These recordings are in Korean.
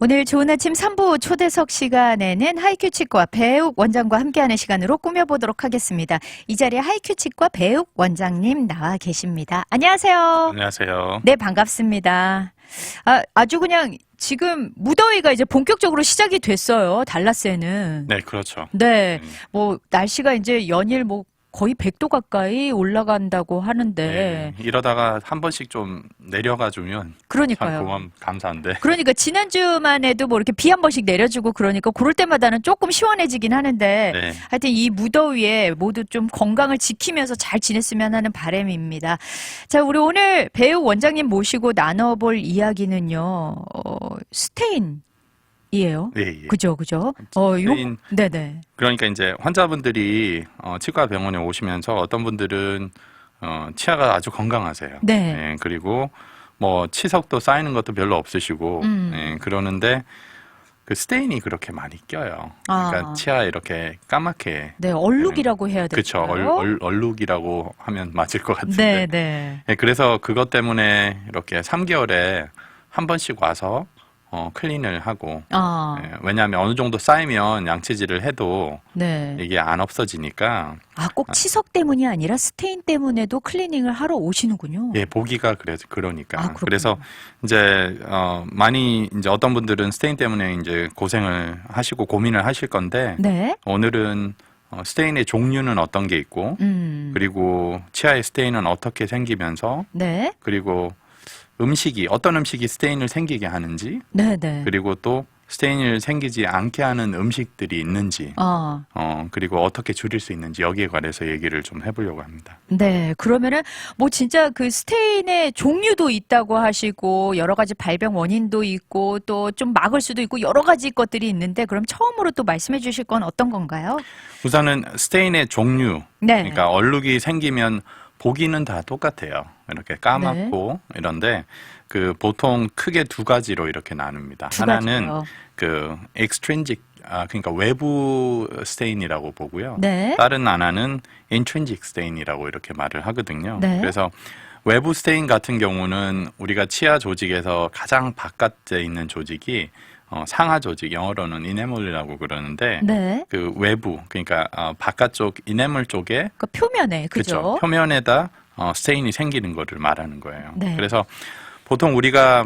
오늘 좋은 아침 3부 초대석 시간에는 하이큐 치과 배욱 원장과 함께하는 시간으로 꾸며보도록 하겠습니다. 이 자리에 하이큐 치과 배욱 원장님 나와 계십니다. 안녕하세요. 안녕하세요. 네, 반갑습니다. 아주 그냥 지금 무더위가 이제 본격적으로 시작이 됐어요. 달라스에는. 네, 그렇죠. 네, 뭐 날씨가 이제 연일 뭐 거의 100도 가까이 올라간다고 하는데. 네, 이러다가 한 번씩 좀 내려가주면 그러니까요. 참 감사한데. 그러니까 지난주만 해도 뭐 이렇게 비 한 번씩 내려주고 그러니까 그럴 때마다는 조금 시원해지긴 하는데 네. 하여튼 이 무더위에 모두 좀 건강을 지키면서 잘 지냈으면 하는 바람입니다. 자, 우리 오늘 배우 원장님 모시고 나눠볼 이야기는요. 스테인이에요. 네, 예. 그죠. 스테인. 네네. 그러니까 이제 환자분들이 치과 병원에 오시면서 어떤 분들은 치아가 아주 건강하세요. 네. 그리고 뭐 치석도 쌓이는 것도 별로 없으시고 그러는데 그 스테인이 그렇게 많이 껴요. 그러니까 치아 이렇게 까맣게. 네, 얼룩이라고 해야 그렇죠. 될까요? 얼룩이라고 하면 맞을 것 같은데. 네. 네, 그래서 그것 때문에 이렇게 3개월에 한 번씩 와서 클린을 하고. 네, 왜냐하면 어느 정도 쌓이면 양치질을 해도 네. 이게 안 없어지니까. 꼭 치석 때문이 아니라 스테인 때문에도 클리닝을 하러 오시는군요. 예, 보기가 그러니까. 그렇군요. 그래서 이제 많이 이제 어떤 분들은 스테인 때문에 이제 고생을 하시고 고민을 하실 건데. 네. 오늘은 스테인의 종류는 어떤 게 있고, 그리고 치아의 스테인은 어떻게 생기면서, 네. 그리고 어떤 음식이 스테인을 생기게 하는지, 네네. 그리고 또 스테인을 생기지 않게 하는 음식들이 있는지, 그리고 어떻게 줄일 수 있는지 여기에 관해서 얘기를 좀 해보려고 합니다. 네. 그러면은 뭐 진짜 그 스테인의 종류도 있다고 하시고 여러 가지 발병 원인도 있고 또 좀 막을 수도 있고 여러 가지 것들이 있는데 그럼 처음으로 또 말씀해 주실 건 어떤 건가요? 우선은 스테인의 종류, 네. 그러니까 얼룩이 생기면 보기는 다 똑같아요. 이렇게 까맣고 이런데 그 보통 크게 두 가지로 이렇게 나눕니다. 하나는 가지요. 그 extrinsic, 그러니까 외부 스테인이라고 보고요. 네. 다른 하나는 intrinsic 스테인이라고 이렇게 말을 하거든요. 네. 그래서 외부 스테인 같은 경우는 우리가 치아 조직에서 가장 바깥에 있는 조직이 상하 조직, 영어로는 이네몰이라고 그러는데 네. 그 외부, 그러니까 바깥쪽 이네몰 쪽에 그 표면에 그렇죠. 그죠? 표면에다 스테인이 생기는 거를 말하는 거예요. 네. 그래서 보통 우리가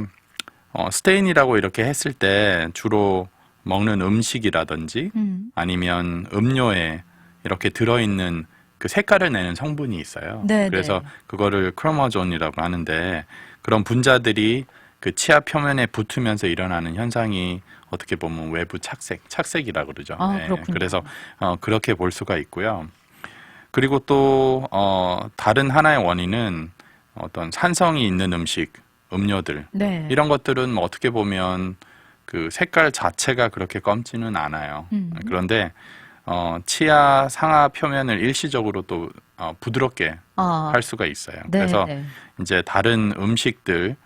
스테인이라고 이렇게 했을 때 주로 먹는 음식이라든지 아니면 음료에 이렇게 들어있는 그 색깔을 내는 성분이 있어요. 네, 그래서 네. 그거를 크로모존이라고 하는데 그런 분자들이 그 치아 표면에 붙으면서 일어나는 현상이 어떻게 보면 외부 착색이라고 그러죠. 그렇군요. 그래서 그렇게 볼 수가 있고요. 그리고 또 다른 하나의 원인은 어떤 산성이 있는 음료들 네. 이런 것들은 뭐 어떻게 보면 그 색깔 자체가 그렇게 검지는 않아요. 그런데 치아 상하 표면을 일시적으로 또 부드럽게 할 수가 있어요. 네, 그래서 네. 이제 다른 음식들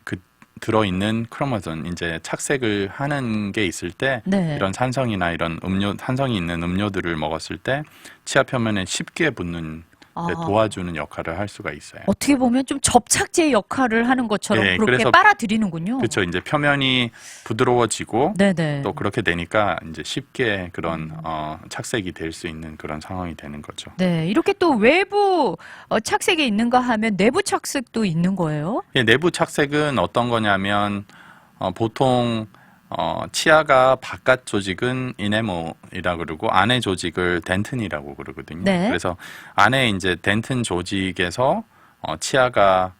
그 들어있는 크로모존 이제 착색을 하는 게 있을 때 네. 이런 산성이나 이런 산성이 있는 음료들을 먹었을 때 치아 표면에 쉽게 붙는 데 도와주는 역할을 할 수가 있어요. 어떻게 보면 좀 접착제 역할을 하는 것처럼 네, 그렇게 그래서 빨아들이는군요. 그렇죠. 이제 표면이 부드러워지고 네네. 또 그렇게 되니까 이제 쉽게 그런 착색이 될 수 있는 그런 상황이 되는 거죠. 네, 이렇게 또 외부 착색이 있는가 하면 내부 착색도 있는 거예요? 예, 내부 착색은 어떤 거냐면 보통 치아가 바깥 조직은 이네모이라고 그러고 안에 조직을 덴튼이라고 그러거든요. 네. 그래서 안에 이제 덴튼 조직에서 치아가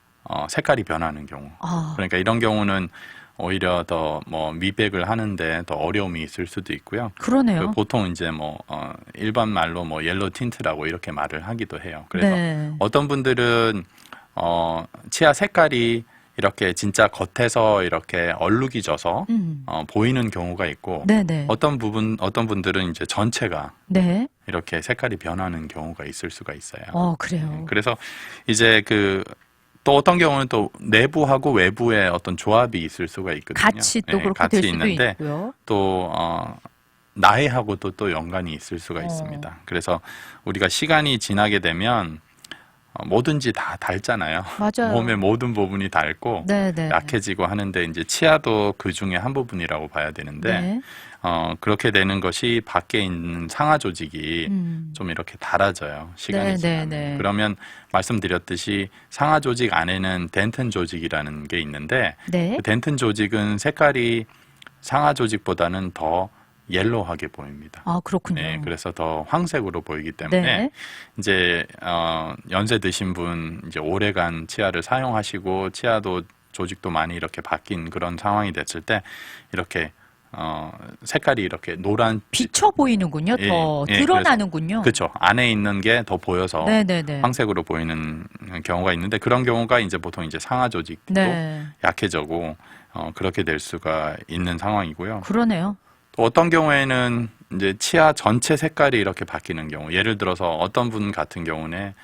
색깔이 변하는 경우. 그러니까 이런 경우는 오히려 더 뭐 미백을 하는데 더 어려움이 있을 수도 있고요. 그러네요. 보통 이제 뭐 일반 말로 뭐 옐로 틴트라고 이렇게 말을 하기도 해요. 그래서 네. 어떤 분들은 치아 색깔이 이렇게 진짜 겉에서 이렇게 얼룩이 져서 보이는 경우가 있고 네네. 어떤 분들은 이제 전체가 네. 이렇게 색깔이 변하는 경우가 있을 수가 있어요. 그래요. 그래서 이제 또 어떤 경우는 또 내부하고 외부의 어떤 조합이 있을 수가 있거든요. 같이 또 그렇게 같이 될 수도 있는데 있고요. 또 나이하고도 또 연관이 있을 수가 있습니다. 그래서 우리가 시간이 지나게 되면 뭐든지 다 닳잖아요. 맞아요. 몸의 모든 부분이 닳고 네네. 약해지고 하는데 이제 치아도 그 중에 한 부분이라고 봐야 되는데 네. 그렇게 되는 것이 밖에 있는 상하 조직이 좀 이렇게 닳아져요. 시간이 지나면. 그러면 말씀드렸듯이 상하 조직 안에는 덴튼 조직이라는 게 있는데 네. 그 덴튼 조직은 색깔이 상하 조직보다는 더 옐로우하게 보입니다. 아, 그렇군요. 네, 그래서 더 황색으로 보이기 때문에 네. 이제 연세 드신 분 이제 오래간 치아를 사용하시고 치아도 조직도 많이 이렇게 바뀐 그런 상황이 됐을 때 이렇게 색깔이 이렇게 노란 비쳐 보이는군요. 예, 더 예, 드러나는군요. 그렇죠. 안에 있는 게 더 보여서 네네네. 황색으로 보이는 경우가 있는데 그런 경우가 이제 보통 이제 상하 조직도 네. 약해지고 그렇게 될 수가 있는 상황이고요. 그러네요. 또 어떤 경우에는 이제 치아 전체 색깔이 이렇게 바뀌는 경우, 예를 들어서 어떤 분 같은 경우는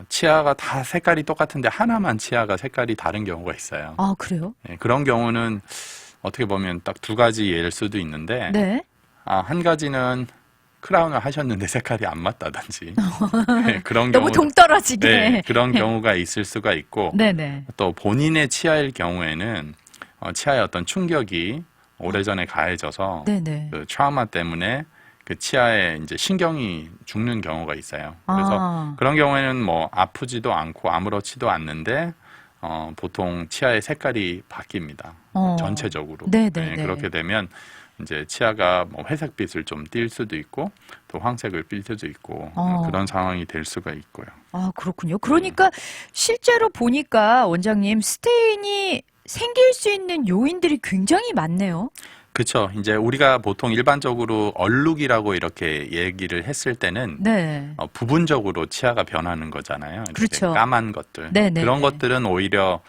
치아가 다 색깔이 똑같은데 하나만 치아가 색깔이 다른 경우가 있어요. 아, 그래요? 네, 그런 경우는 어떻게 보면 딱 두 가지 예일 수도 있는데 네. 한 가지는 크라운을 하셨는데 색깔이 안 맞다든지 네, 그런 너무 경우 동떨어지게. 네, 그런 경우가 있을 수가 있고 네네. 또 본인의 치아일 경우에는 치아의 어떤 충격이 오래전에 가해져서 네네. 그 트라우마 때문에 그 치아에 이제 신경이 죽는 경우가 있어요. 그래서 그런 경우에는 뭐 아프지도 않고 아무렇지도 않는데 보통 치아의 색깔이 바뀝니다. 전체적으로. 네네네. 네, 그렇게 되면 이제 치아가 뭐 회색빛을 좀 띌 수도 있고 또 황색을 띌 수도 있고 그런 상황이 될 수가 있고요. 아, 그렇군요. 그러니까 실제로 보니까 원장님 스테인이 생길 수 있는 요인들이 굉장히 많네요. 그렇죠. 이제 우리가 보통 일반적으로 얼룩이라고 이렇게 얘기를 했을 때는 네. 부분적으로 치아가 변하는 거잖아요. 이렇게 그렇죠. 까만 것들. 네네네. 그런 것들은 오히려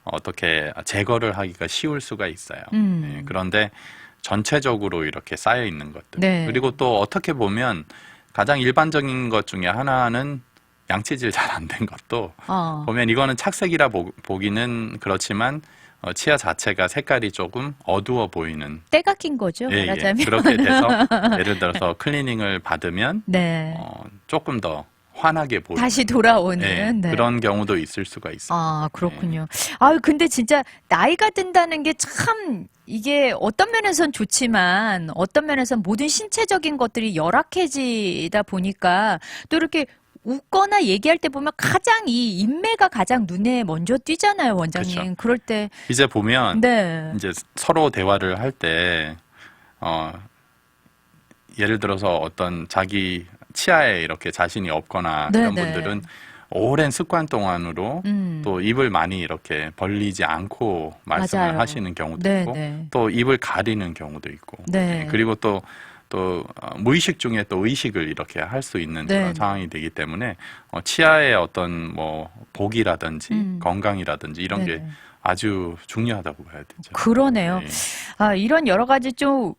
어떻게 제거를 하기가 쉬울 수가 있어요. 네, 그런데 전체적으로 이렇게 쌓여 있는 것들. 네. 그리고 또 어떻게 보면 가장 일반적인 것 중에 하나는 양치질 잘 안 된 것도 보면 이거는 착색이라 보기는 그렇지만 치아 자체가 색깔이 조금 어두워 보이는 때가 낀 거죠. 예, 말하자면. 그렇게 돼서 예를 들어서 클리닝을 받으면 네. 조금 더 환하게 보이는 다시 돌아오는 네. 그런 경우도 있을 수가 있어요. 아, 그렇군요. 아유, 근데 진짜 나이가 든다는 게 참 이게 어떤 면에선 좋지만 어떤 면에선 모든 신체적인 것들이 열악해지다 보니까 또 이렇게 웃거나 얘기할 때 보면 가장 이 인매가 가장 눈에 먼저 띄잖아요, 원장님. 그렇죠. 그럴 때 이제 보면 네. 이제 서로 대화를 할 때 예를 들어서 어떤 자기 치아에 이렇게 자신이 없거나 네네. 이런 분들은 오랜 습관 동안으로 또 입을 많이 이렇게 벌리지 않고 말씀을 맞아요. 하시는 경우도 네네. 있고 또 입을 가리는 경우도 있고 네. 그리고 또 무의식 중에 또 의식을 이렇게 할 수 있는 네. 그런 상황이 되기 때문에 치아의 어떤 뭐 복이라든지 건강이라든지 이런 게 네네. 아주 중요하다고 봐야 되죠. 그러네요. 네. 아, 이런 여러 가지 좀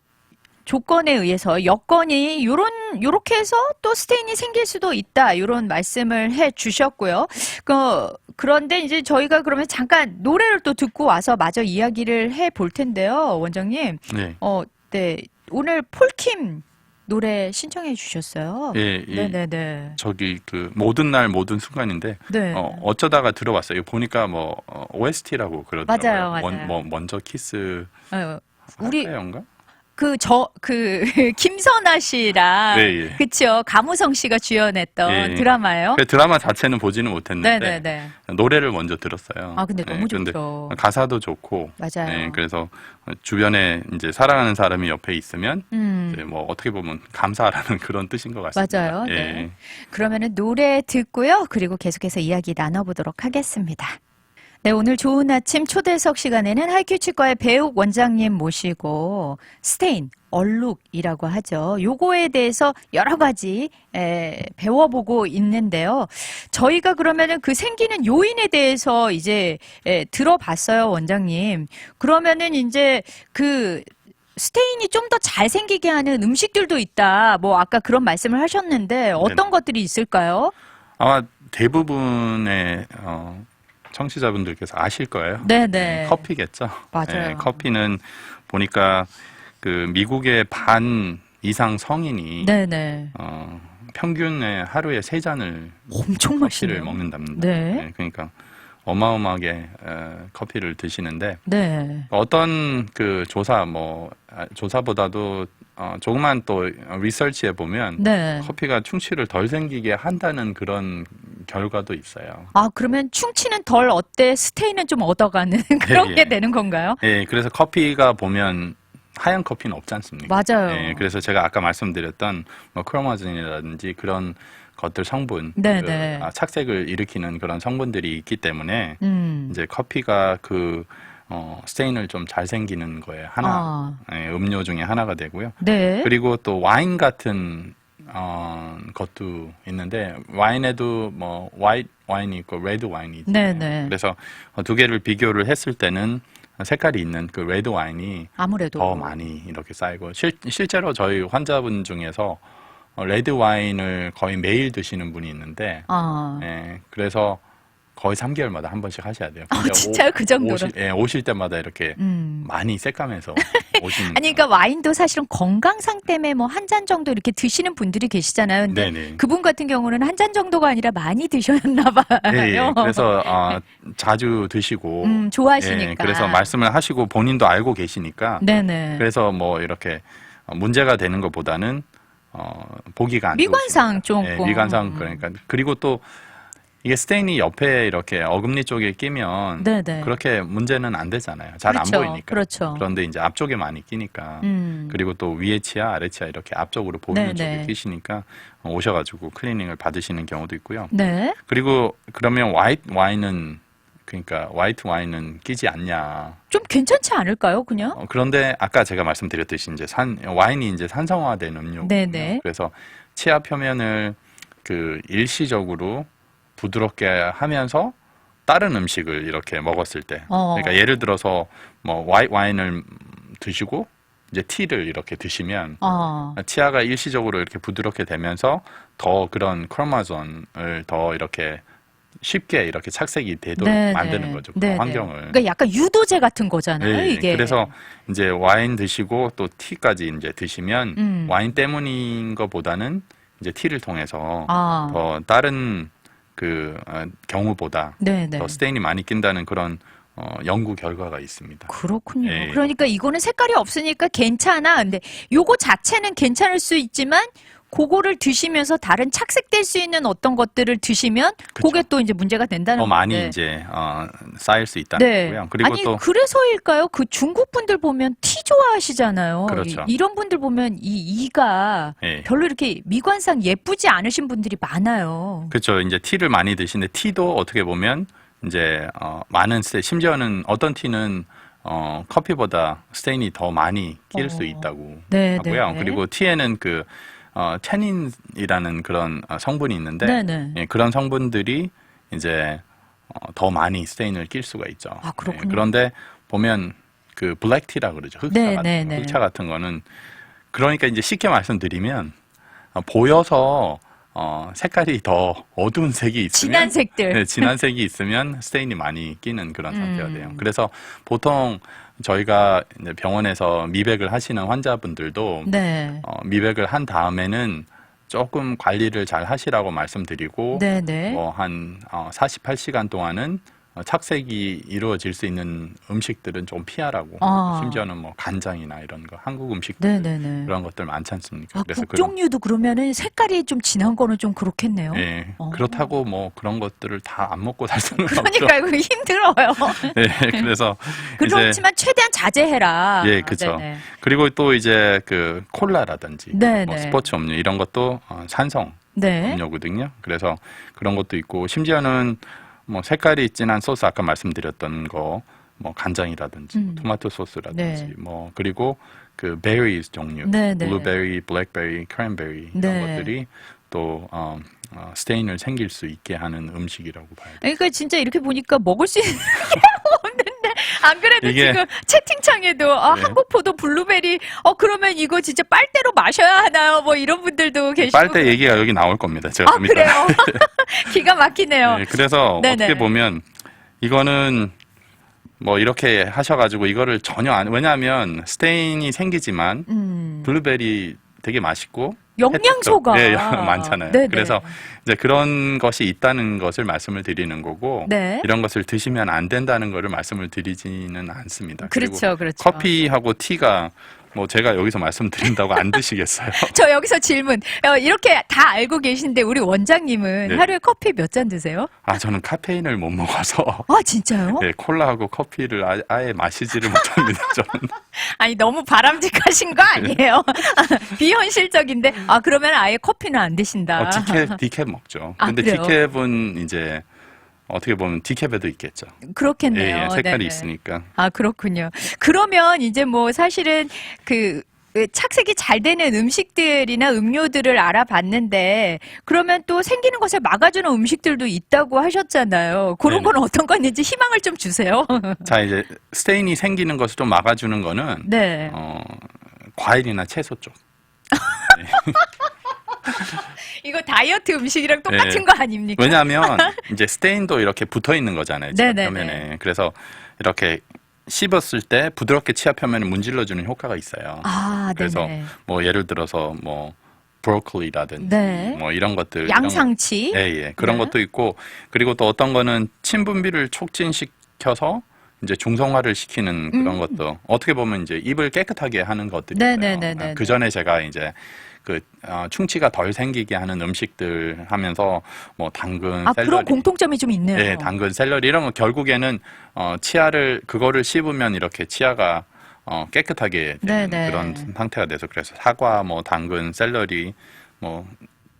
조건에 의해서 여건이 요렇게 해서 또 스테인이 생길 수도 있다. 이런 말씀을 해 주셨고요. 그런데 이제 저희가 그러면 잠깐 노래를 또 듣고 와서 마저 이야기를 해 볼 텐데요. 원장님. 네. 네. 오늘 폴킴 노래 신청해 주셨어요. 예, 네네네. 저기 그 모든 날 모든 순간인데 네. 어쩌다가 들어봤어요. 보니까 뭐 OST라고 그러더라고요. 맞아요. 먼저 키스 우리 할까요인가? 김선아 씨랑, 예. 그쵸. 가무성 씨가 주연했던 예. 드라마예요. 그 드라마 자체는 보지는 못했는데 네네네. 노래를 먼저 들었어요. 아, 근데 너무 근데 좋죠. 가사도 좋고. 맞아요. 네, 그래서 주변에 이제 사랑하는 사람이 옆에 있으면 이제 음, 뭐 어떻게 보면 감사하라는 그런 뜻인 것 같습니다. 맞아요. 예. 네. 그러면은 노래 듣고요. 그리고 계속해서 이야기 나눠보도록 하겠습니다. 네, 오늘 좋은 아침 초대석 시간에는 하이큐 치과의 배욱 원장님 모시고 스테인, 얼룩이라고 하죠. 요거에 대해서 여러 가지 배워보고 있는데요. 저희가 그러면은 그 생기는 요인에 대해서 이제 들어봤어요, 원장님. 그러면은 이제 그 스테인이 좀 더 잘생기게 하는 음식들도 있다. 뭐 아까 그런 말씀을 하셨는데 어떤 것들이 있을까요? 아마 대부분의 청취자분들께서 아실 거예요. 네네. 커피겠죠. 맞아요. 네, 커피는 보니까 그 미국의 반 이상 성인이 네네. 평균에 하루에 3잔을 엄청 커피를 마시네요. 먹는답니다. 네. 그러니까 어마어마하게 커피를 드시는데 네. 어떤 그 조사보다도 조그만 또 리서치에 보면 네. 커피가 충치를 덜 생기게 한다는 그런 결과도 있어요. 아, 그러면 충치는 덜 어때? 스테인은 좀 얻어가는 그런 예. 게 되는 건가요? 예, 그래서 커피가 보면 하얀 커피는 없지 않습니까? 맞아요. 예, 그래서 제가 아까 말씀드렸던 뭐 크로마진이라든지 그런 것들 성분, 네네. 착색을 일으키는 그런 성분들이 있기 때문에 이제 커피가 스테인을 좀 잘 생기는 거에 하나, 음료 중에 하나가 되고요. 네. 그리고 또 와인 같은 것도 있는데 와인에도 뭐 화이트 와인이 있고 레드 와인이 있잖아요. 네네. 그래서 두 개를 비교를 했을 때는 색깔이 있는 그 레드 와인이 아무래도 더 많이 이렇게 쌓이고 실제로 저희 환자분 중에서 레드 와인을 거의 매일 드시는 분이 있는데 그래서 거의 3개월마다 한 번씩 하셔야 돼요. 근데 진짜요? 그 정도로? 오실 때마다 이렇게 많이 새까면서 오시는 아니, 그러니까 와인도 사실은 건강상 때문에 뭐 한 잔 정도 이렇게 드시는 분들이 계시잖아요. 근데 네네. 그분 같은 경우는 한 잔 정도가 아니라 많이 드셨나 봐요. 예, 그래서 자주 드시고 좋아하시니까. 예, 그래서 말씀을 하시고 본인도 알고 계시니까 네네. 그래서 뭐 이렇게 문제가 되는 것보다는 보기가 안 미관상 좋으시니까. 조금. 예, 미관상 그러니까 그리고 또 이게 스테인이 옆에 이렇게 어금니 쪽에 끼면 네네. 그렇게 문제는 안 되잖아요. 잘 안 그렇죠. 보이니까. 그렇죠. 그런데 이제 앞쪽에 많이 끼니까 그리고 또 위에 치아, 아래 치아 이렇게 앞쪽으로 보이는 네네. 쪽에 끼시니까 오셔가지고 클리닝을 받으시는 경우도 있고요. 네. 그리고 그러면 화이트 와인은 끼지 않냐. 좀 괜찮지 않을까요, 그냥? 그런데 아까 제가 말씀드렸듯이 이제 와인이 이제 산성화된 음료거든요. 네네. 그래서 치아 표면을 일시적으로 부드럽게 하면서 다른 음식을 이렇게 먹었을 때, 그러니까 예를 들어서 뭐 화이트 와인을 드시고 이제 티를 이렇게 드시면 치아가 일시적으로 이렇게 부드럽게 되면서 더 그런 크로마존을 더 이렇게 쉽게 이렇게 착색이 되도록 만드는 거죠. 그런 환경을. 그러니까 약간 유도제 같은 거잖아요, 네, 이게. 그래서 이제 와인 드시고 또 티까지 이제 드시면 와인 때문인 것보다는 이제 티를 통해서 더 다른 경우보다 더 스테인이 많이 낀다는 그런 연구 결과가 있습니다. 그렇군요. 예. 그러니까 이거는 색깔이 없으니까 괜찮아. 근데 요거 자체는 괜찮을 수 있지만 그거를 드시면서 다른 착색될 수 있는 어떤 것들을 드시면 그게 또 이제 문제가 된다는 더 많이 건데. 이제 쌓일 수 있다는 거고요. 그리고 아니 또 그래서일까요? 그 중국 분들 보면 티 좋아하시잖아요. 그렇죠. 이런 분들 보면 이가 예. 별로 이렇게 미관상 예쁘지 않으신 분들이 많아요. 그렇죠. 이제 티를 많이 드시는데 티도 어떻게 보면 이제 많은 심지어는 어떤 티는 커피보다 스테인이 더 많이 낄 수 있다고 하고요. 그리고 티에는 테닌이라는 그런 성분이 있는데 예, 그런 성분들이 이제 더 많이 스테인을 낄 수가 있죠. 그렇군요. 예, 그런데 보면 블랙티라 그러죠. 흑차 같은 거는 그러니까 이제 쉽게 말씀드리면 보여서 색깔이 더 어두운 색이 있으면 진한 색들. 네, 진한 색이 있으면 스테인이 많이 끼는 그런 상태가 돼요. 그래서 보통 저희가 이제 병원에서 미백을 하시는 환자분들도 미백을 한 다음에는 조금 관리를 잘 하시라고 말씀드리고 뭐 한 48시간 동안은 착색이 이루어질 수 있는 음식들은 좀 피하라고. 심지어는 뭐 간장이나 이런 거, 한국 음식들 그런 것들 많지 않습니까? 그래서 국종류도 그러면은 색깔이 좀 진한 거는 좀 그렇겠네요. 네, 그렇다고 뭐 그런 것들을 다 안 먹고 살 수는 그러니까 이거 힘들어요. 네, 그래서 그렇지만 최대한 자제해라. 예, 그렇죠. 그리고 또 이제 콜라라든지 뭐 스포츠 음료 이런 것도 산성 음료거든요. 그래서 그런 것도 있고 심지어는 뭐 색깔이 진한 소스 아까 말씀드렸던 거 뭐 간장이라든지 토마토 소스라든지 뭐 그리고 베리 종류 블루베리, 블랙베리, 크랜베리 이런 것들이 또 스테인을 생길 수 있게 하는 음식이라고 봐요. 그러니까 진짜 이렇게 보니까 먹을 수 있는 게 없는데 안 그래도 지금 채팅창에도 한국포도 블루베리 그러면 이거 진짜 빨대로 마셔야 하나요? 뭐 이런 분들도 계시고. 빨대 얘기가 여기 나올 겁니다. 제가 그래요? 기가 막히네요. 네, 그래서 어떻게 보면 이거는 뭐 이렇게 하셔가지고 이거를 전혀 왜냐하면 스테인이 생기지만 블루베리 되게 맛있고 영양소가 예, 많잖아요. 네네. 그래서 이제 그런 것이 있다는 것을 말씀을 드리는 거고 네. 이런 것을 드시면 안 된다는 것을 말씀을 드리지는 않습니다. 그렇죠, 그리고 그렇죠. 커피하고 티가 뭐 제가 여기서 말씀드린다고 안 드시겠어요? 저 여기서 질문. 이렇게 다 알고 계신데 우리 원장님은 네. 하루에 커피 몇 잔 드세요? 아, 저는 카페인을 못 먹어서 아, 진짜요? 네, 콜라하고 커피를 아예 마시지를 못합니다. 저는. 아니, 너무 바람직하신 거 아니에요? 비현실적인데. 아, 그러면 아예 커피는 안 드신다. 디캡 먹죠. 아, 근데 그래요? 디캡은 이제 어떻게 보면 디캡에도 있겠죠. 그렇겠네요. 예, 색깔이 네네. 있으니까. 아, 그렇군요. 그러면 이제 뭐 사실은 그 착색이 잘 되는 음식들이나 음료들을 알아봤는데 그러면 또 생기는 것을 막아주는 음식들도 있다고 하셨잖아요. 그런 네네. 건 어떤 건 있는지 희망을 좀 주세요. 자, 이제 스테인이 생기는 것을 좀 막아주는 거는 네. 과일이나 채소 쪽. 이거 다이어트 음식이랑 똑같은 네. 거 아닙니까? 왜냐하면 이제 스테인도 이렇게 붙어 있는 거잖아요. 치아 네네네. 표면에. 그래서 이렇게 씹었을 때 부드럽게 치아 표면을 문질러주는 효과가 있어요. 아, 그래서 네네. 뭐 예를 들어서 뭐 브로콜리라든지 네. 뭐 이런 것들 양상치. 예, 그런 네. 것도 있고 그리고 또 어떤 거는 침 분비를 촉진시켜서 이제 중성화를 시키는 그런 것도 어떻게 보면 이제 입을 깨끗하게 하는 것들이 있어요. 네네네네. 그 전에 제가 이제 충치가 덜 생기게 하는 음식들 하면서 뭐 당근, 아, 샐러리, 그런 공통점이 좀 있네요. 네, 당근, 샐러리 이런 거 결국에는 치아를 그거를 씹으면 이렇게 치아가 깨끗하게 되는 네네. 그런 상태가 돼서 그래서 사과, 뭐 당근, 샐러리, 뭐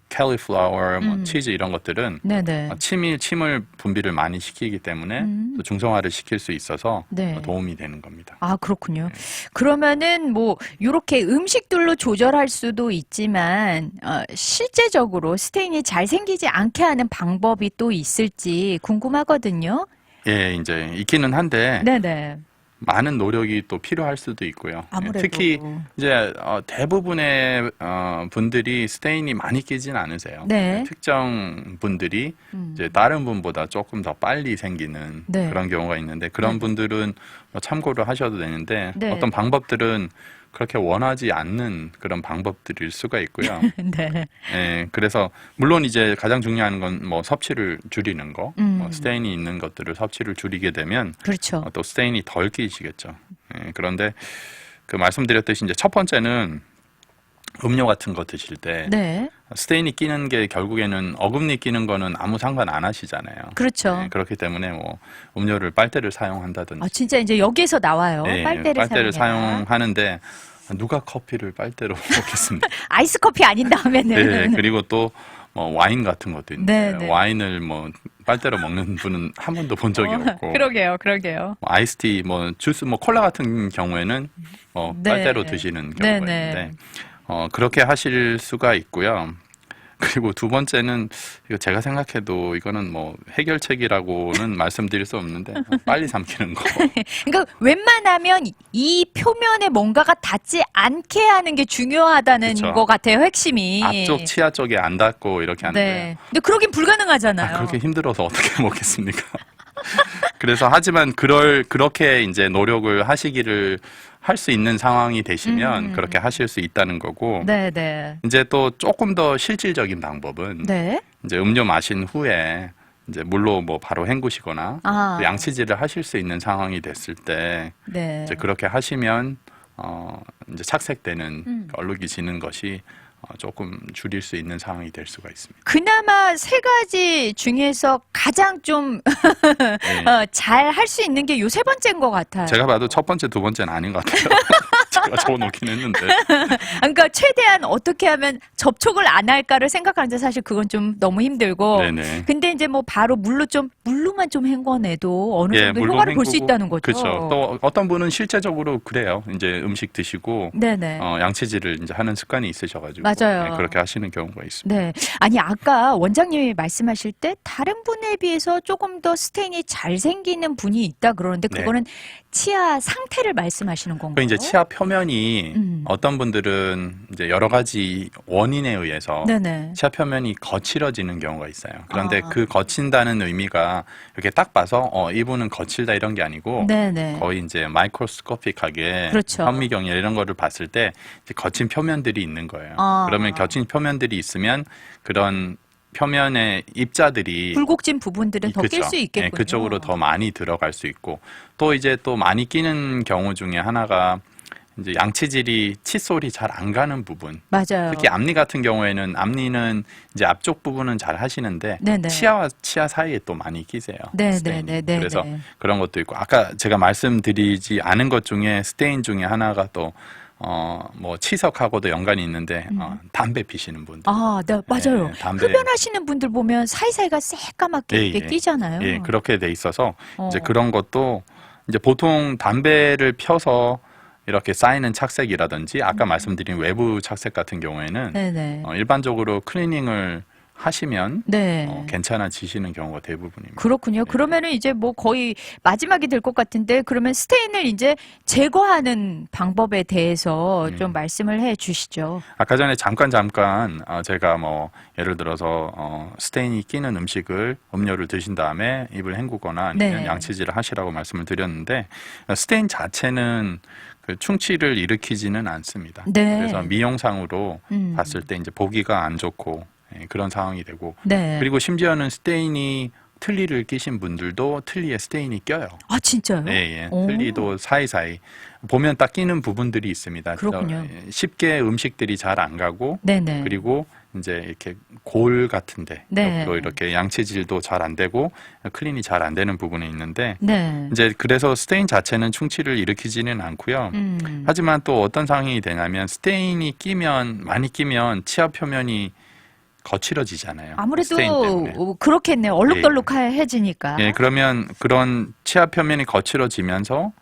캘리플라워, 뭐 치즈 이런 것들은 네네. 침을 분비를 많이 시키기 때문에 또 중성화를 시킬 수 있어서 네. 도움이 되는 겁니다. 아, 그렇군요. 그러면은 뭐 요렇게 음식들로 조절할 수도 있지만 실제적으로 스테인이 잘 생기지 않게 하는 방법이 또 있을지 궁금하거든요. 예, 이제 있기는 한데 네네. 많은 노력이 또 필요할 수도 있고요. 아무래도. 특히 이제 대부분의 분들이 스테인이 많이 끼진 않으세요. 네. 특정 분들이 이제 다른 분보다 조금 더 빨리 생기는 네. 그런 경우가 있는데 그런 분들은 뭐 참고를 하셔도 되는데 네. 어떤 방법들은 그렇게 원하지 않는 그런 방법들일 수가 있고요. 네. 예, 그래서 물론 이제 가장 중요한 건 뭐 섭취를 줄이는 거, 뭐 스테인이 있는 것들을 섭취를 줄이게 되면 그렇죠. 또 스테인이 덜 끼시겠죠. 예, 그런데 그 말씀드렸듯이 이제 첫 번째는 음료 같은 거 드실 때 네. 스테인이 끼는 게 결국에는 어금니 끼는 거는 아무 상관 안 하시잖아요. 그렇죠. 예, 그렇기 때문에 뭐 음료를 빨대를 사용한다든지 아, 진짜 이제 여기서 나와요. 예, 빨대를 사용해라. 사용하는데 누가 커피를 빨대로 먹겠습니다. 아이스 커피 아닌 다음에는. 네, 그리고 또 뭐 와인 같은 것도 있는데 네, 네. 와인을 뭐 빨대로 먹는 분은 한 번도 본 적이 없고 그러게요. 뭐 아이스티, 뭐 주스, 뭐 콜라 같은 경우에는 네. 빨대로 드시는 경우가 네, 네. 있는데 그렇게 하실 수가 있고요. 그리고 두 번째는 이거 제가 생각해도 이거는 뭐 해결책이라고는 말씀드릴 수 없는데 빨리 삼키는 거. 그러니까 웬만하면 이 표면에 뭔가가 닿지 않게 하는 게 중요하다는 그쵸. 것 같아요. 핵심이. 앞쪽 치아 쪽에 안 닿고 이렇게 하는데 네. 근데 그러긴 불가능하잖아요. 그렇게 힘들어서 어떻게 먹겠습니까? 그래서 하지만 그렇게 이제 노력을 하시기를 할 수 있는 상황이 되시면 그렇게 하실 수 있다는 거고 네, 네. 이제 또 조금 더 실질적인 방법은 네. 이제 음료 마신 후에 이제 물로 뭐 바로 헹구시거나 아. 또 양치질을 하실 수 있는 상황이 됐을 때 네. 이제 그렇게 하시면 이제 착색되는 얼룩이 지는 것이 조금 줄일 수 있는 상황이 될 수가 있습니다. 그나마 세 가지 중에서 가장 좀 잘 할 수 있는 게 요 세 번째인 것 같아요. 제가 봐도 첫 번째, 두 번째는 아닌 것 같아요. 제가 적어놓긴 했는데. 그러니까 최대한 어떻게 하면 접촉을 안 할까를 생각하는데 사실 그건 좀 너무 힘들고. 네네. 근데 이제 뭐 바로 물로만 좀 헹궈내도 어느 정도 효과를 볼 수 있다는 거죠. 그렇죠. 또 어떤 분은 실제적으로 그래요. 이제 음식 드시고 네네. 양치질을 이제 하는 습관이 있으셔가지고 맞아요. 네, 그렇게 하시는 경우가 있습니다. 네. 아니, 아까 원장님이 말씀하실 때 다른 분에 비해서 조금 더 스테인이 잘 생기는 분이 있다 그러는데 네. 그거는 치아 상태를 말씀하시는 건가요? 그 이제 치아 표면이 어떤 분들은 이제 여러 가지 원인에 의해서 네네. 치아 표면이 거칠어지는 경우가 있어요. 그런데 아. 그 거친다는 의미가 이렇게 딱 봐서 이분은 거칠다 이런 게 아니고 네네. 거의 이제 마이크로스코픽하게 그렇죠. 현미경이나 이런 거를 봤을 때 이제 거친 표면들이 있는 거예요. 아. 그러면 거친 표면들이 있으면 그런 표면의 입자들이 굴곡진 부분들은 더 낄 그쵸. 수 있겠군요. 그쪽으로 더 많이 들어갈 수 있고 또 이제 또 많이 끼는 경우 중에 하나가 이제 양치질이 칫솔이 잘 안 가는 부분. 맞아요. 특히 앞니 같은 경우에는 앞니는 이제 앞쪽 부분은 잘 하시는데 네네. 치아와 치아 사이에 또 많이 끼세요. 스테인이. 네네네. 그래서 그런 것도 있고 아까 제가 말씀드리지 않은 것 중에 스테인 중에 하나가 또 뭐 치석하고도 연관이 있는데 담배 피시는 분들. 아, 네, 맞아요. 담배. 흡연하시는 분들 보면 사이사이가 새까맣게 이렇게 끼잖아요. 예, 그렇게 돼 있어서 이제 어. 그런 것도 이제 보통 담배를 펴서 이렇게 쌓이는 착색이라든지 아까 말씀드린 외부 착색 같은 경우에는 네네. 일반적으로 클리닝을 하시면 네. 괜찮아지시는 경우가 대부분입니다. 그렇군요. 그러면은 이제 뭐 거의 마지막이 될 것 같은데 그러면 스테인을 이제 제거하는 방법에 대해서 좀 말씀을 해 주시죠. 아까 전에 잠깐 제가 뭐 예를 들어서 스테인이 끼는 음료를 드신 다음에 입을 헹구거나 아니면 네. 양치질을 하시라고 말씀을 드렸는데 스테인 자체는 그 충치를 일으키지는 않습니다. 네. 그래서 미용상으로 봤을 때 이제 보기가 안 좋고 그런 상황이 되고 네. 그리고 심지어는 스테인이 틀니를 끼신 분들도 틀니에 스테인이 껴요. 아, 진짜요? 예. 오. 틀니도 사이사이 보면 딱 끼는 부분들이 있습니다. 그렇군요. 쉽게 음식들이 잘 안 가고 네네. 그리고 이제 이렇게 골 같은데 네. 옆으로 이렇게 양치질도 잘 안 되고 클린이 잘 안 되는 부분이 있는데 네. 이제 그래서 스테인 자체는 충치를 일으키지는 않고요. 하지만 또 어떤 상황이 되냐면 스테인이 많이 끼면 치아 표면이 거칠어지잖아요. 스테인 때문에. 아무래도 그렇겠네요. 얼룩덜룩해지니까. 예, 그러면 그런 치아 표면이 거칠어지면서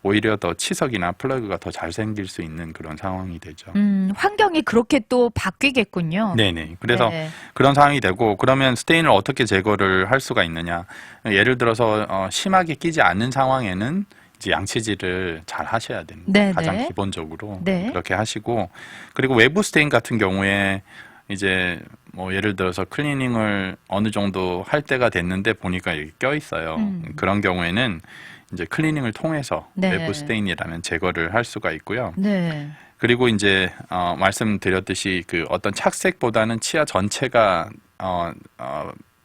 오히려 더 치석이나 플러그가 더 잘 생길 수 있는 그런 상황이 되죠. 환경이 그렇게 또 바뀌겠군요. 네네. 그래서 네. 그런 상황이 되고 그러면 스테인을 어떻게 제거를 할 수가 있느냐. 예를 들어서 심하게 끼지 않는 상황에는 이제 양치질을 잘 하셔야 됩니다. 네네. 가장 기본적으로 네. 그렇게 하시고 그리고 외부 스테인 같은 경우에 이제 뭐 예를 들어서 클리닝을 어느 정도 할 때가 됐는데 보니까 이렇게 껴 있어요. 그런 경우에는 이제 클리닝을 통해서 네. 외부 스테인이라면 제거를 할 수가 있고요. 네. 그리고 이제 말씀드렸듯이 그 어떤 착색보다는 치아 전체가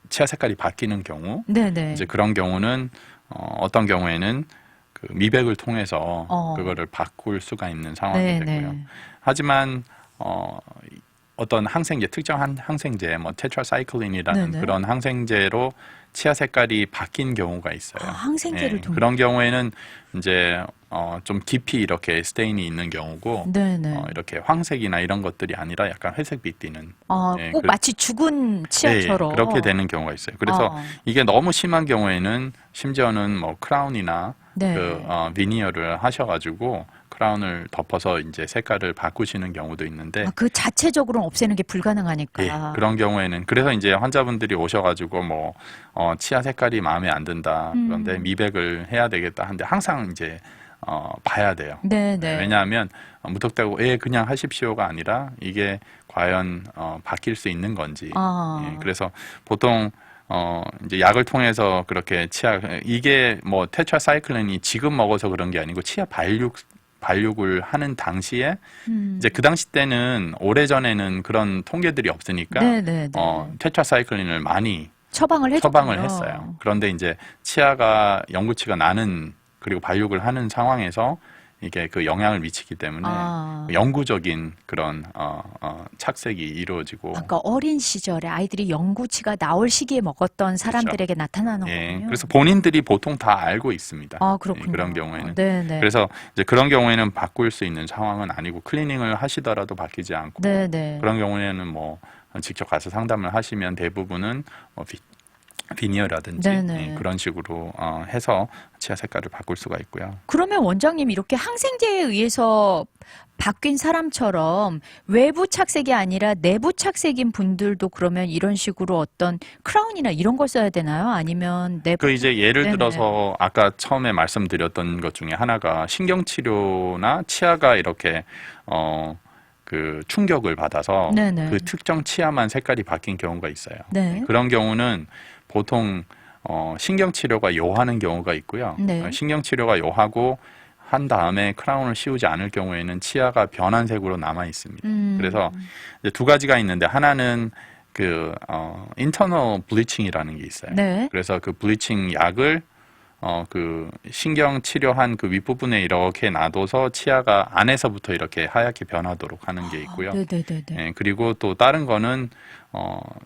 치아 색깔이 바뀌는 경우 네네. 이제 그런 경우는 어떤 경우에는 그 미백을 통해서 그거를 바꿀 수가 있는 상황이 네네. 되고요. 하지만 어떤 항생제, 특정한 항생제, 뭐 테트라사이클린이라는 네네. 그런 항생제로 치아 색깔이 바뀐 경우가 있어요. 아, 항생제를 통해. 그런 경우에는 이제 좀 깊이 이렇게 스테인이 있는 경우고 네네. 이렇게 황색이나 이런 것들이 아니라 약간 회색빛 띠는 예, 꼭 마치 죽은 치아처럼. 그렇게 되는 경우가 있어요. 그래서 이게 너무 심한 경우에는 심지어는 뭐 크라운이나 네. 비니어를 하셔가지고 크라운을 덮어서 이제 색깔을 바꾸시는 경우도 있는데 그 자체적으로는 없애는 게 불가능하니까. 예, 그런 경우에는 그래서 이제 환자분들이 오셔가지고 뭐 치아 색깔이 마음에 안 든다 그런데 미백을 해야 되겠다 하는데 항상 이제 봐야 돼요. 네네. 왜냐하면 무턱대고 그냥 하십시오가 아니라 이게 과연 바뀔 수 있는 건지. 예, 그래서 보통 이제 약을 통해서 그렇게 이게 뭐 테트라사이클린이 지금 먹어서 그런 게 아니고 치아 발육을 하는 당시에 이제 그 당시 때는 오래전에는 그런 통계들이 없으니까 네네네. 테트라사이클린을 많이 처방을 했어요. 그런데 이제 치아가 영구치가 나는 그리고 발육을 하는 상황에서 이게 그 영향을 미치기 때문에 영구적인 그런 착색이 이루어지고. 아까 어린 시절에 아이들이 영구치가 나올 시기에 먹었던 사람들에게 나타나는 거군요. 그래서 본인들이 보통 다 알고 있습니다. 그렇군요. 그런 경우에는. 네네. 그래서 이제 그런 경우에는 바꿀 수 있는 상황은 아니고 클리닝을 하시더라도 바뀌지 않고 네네. 그런 경우에는 뭐 직접 가서 상담을 하시면 대부분은 비니어라든지 네네. 그런 식으로 해서 치아 색깔을 바꿀 수가 있고요. 그러면 원장님 이렇게 항생제에 의해서 바뀐 사람처럼 외부 착색이 아니라 내부 착색인 분들도 그러면 이런 식으로 어떤 크라운이나 이런 걸 써야 되나요? 아니면 내부 그 이제 예를 네네. 들어서 아까 처음에 말씀드렸던 것 중에 하나가 신경치료나 치아가 이렇게 그 충격을 받아서 네네. 그 특정 치아만 색깔이 바뀐 경우가 있어요. 네. 그런 경우는 보통 신경치료가 요하는 경우가 있고요. 네. 신경치료가 요하고 한 다음에 크라운을 씌우지 않을 경우에는 치아가 변한 색으로 남아 있습니다. 그래서 이제 두 가지가 있는데 하나는 그 인터널 블리칭이라는 게 있어요. 네. 그래서 그 블리칭 약을 그 신경 치료한 그 윗부분에 이렇게 놔둬서 치아가 안에서부터 이렇게 하얗게 변하도록 하는 게 있고요. 네네네네. 예, 그리고 또 다른 거는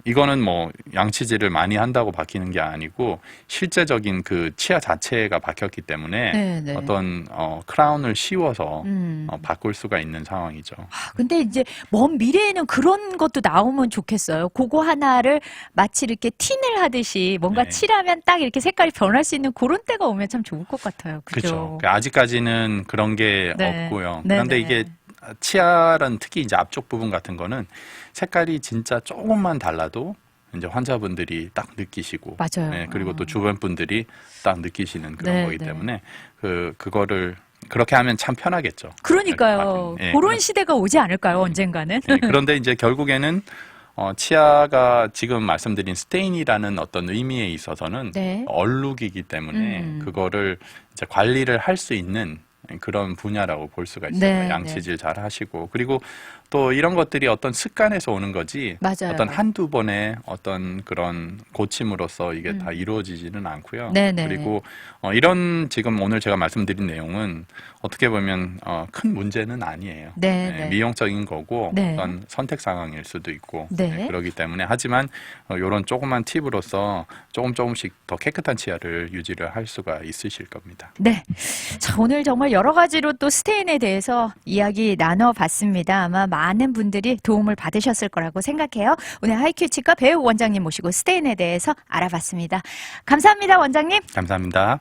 이거는 뭐 양치질을 많이 한다고 바뀌는 게 아니고 실제적인 그 치아 자체가 바뀌었기 때문에 네네. 어떤 크라운을 씌워서 바꿀 수가 있는 상황이죠. 근데 이제 먼 미래에는 그런 것도 나오면 좋겠어요. 그거 하나를 마치 이렇게 틴을 하듯이 뭔가 네. 칠하면 딱 이렇게 색깔이 변할 수 있는 그런 때가 오면 참 좋을 것 같아요. 그렇죠. 그죠? 아직까지는 그런 게 네. 없고요. 네네. 그런데 이게 치아는 특히 이제 앞쪽 부분 같은 거는 색깔이 진짜 조금만 달라도 이제 환자분들이 딱 느끼시고, 맞아요. 네, 그리고 또 주변 분들이 딱 느끼시는 그런 네, 거기 네. 때문에 그거를 그렇게 하면 참 편하겠죠. 그러니까요. 예, 그런 시대가 오지 않을까요? 언젠가는? 네, 그런데 이제 결국에는 치아가 지금 말씀드린 스테인이라는 어떤 의미에 있어서는 네. 얼룩이기 때문에 그거를 이제 관리를 할 수 있는 그런 분야라고 볼 수가 있어요. 네, 양치질 잘 하시고. 그리고 또 이런 것들이 어떤 습관에서 오는 거지 맞아요. 어떤 한두 번의 어떤 그런 고침으로써 이게 다 이루어지지는 않고요. 네네. 그리고 이런 지금 오늘 제가 말씀드린 내용은 어떻게 보면 큰 문제는 아니에요. 네, 네, 네. 미용적인 거고 네. 어떤 선택 상황일 수도 있고 네. 그러기 때문에 하지만 이런 조그만 팁으로서 조금씩 더 깨끗한 치아를 유지를 할 수가 있으실 겁니다. 네. 자, 오늘 정말 여러 가지로 또 스테인에 대해서 이야기 나눠봤습니다. 아마 많은 분들이 도움을 받으셨을 거라고 생각해요. 오늘 하이큐 치과 배우 원장님 모시고 스테인에 대해서 알아봤습니다. 감사합니다, 원장님. 감사합니다.